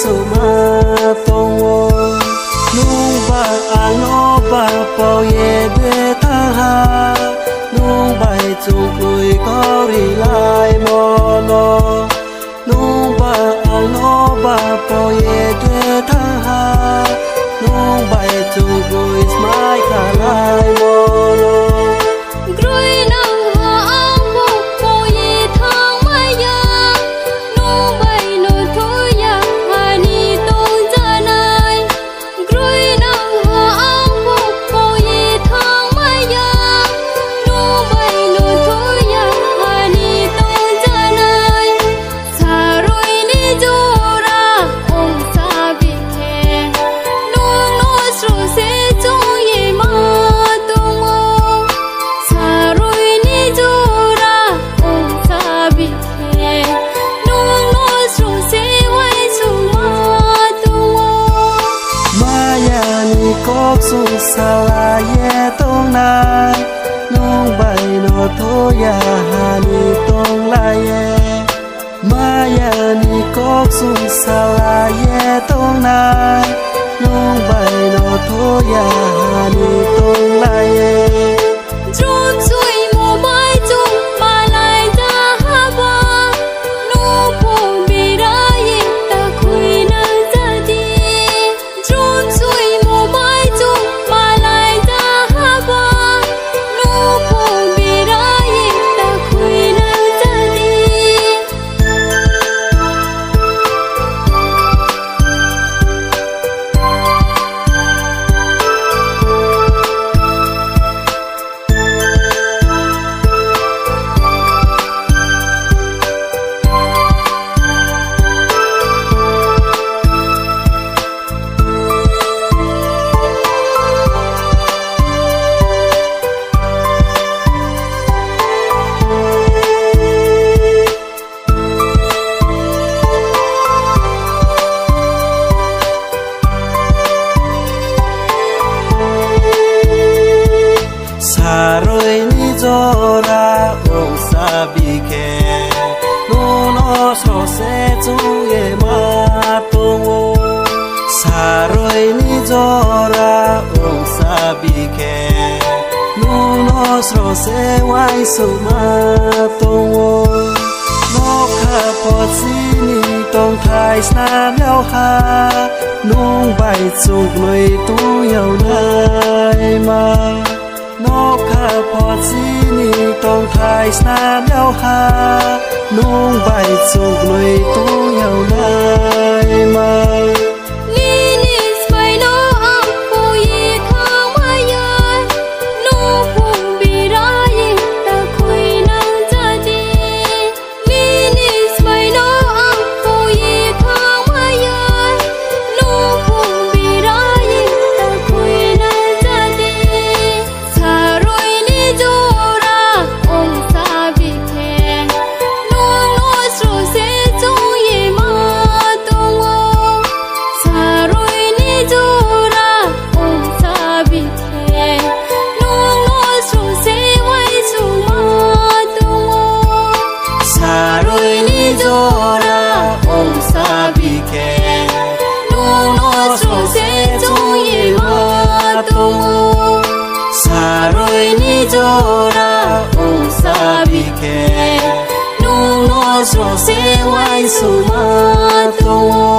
su ma tông ô nung ba ang no ba bao ye de ta ha nung bay chung lui có ri lai mo lo nung ba ang no ba bao ye de ta ha nung bay chung lui smai ka lai mo lo sung sala ye tông na nung bay no tho ya hani tông la ye maya ni kok sung sala ye tông na nung bay no tho ya hani tông la ye trốn suy mùa bay chung mà lại ra ha ba nụ buồn bị đã yên ta khui na ra đi trốn suy mùa bay Zora ông sa bi ke no no so se chu ye ma tông ô sa rồi ni zora ông sa bi ke no no so se wai su ma tông ô no kha po si ni tông thai sa mèo ha nung bay chung lôi tu yau nai ma nó khá phò chi ni tông thai sa mèo ha nung bay chung lôi tu yau nai ma Zora ông sa bi ke nung no so se wai su ma tông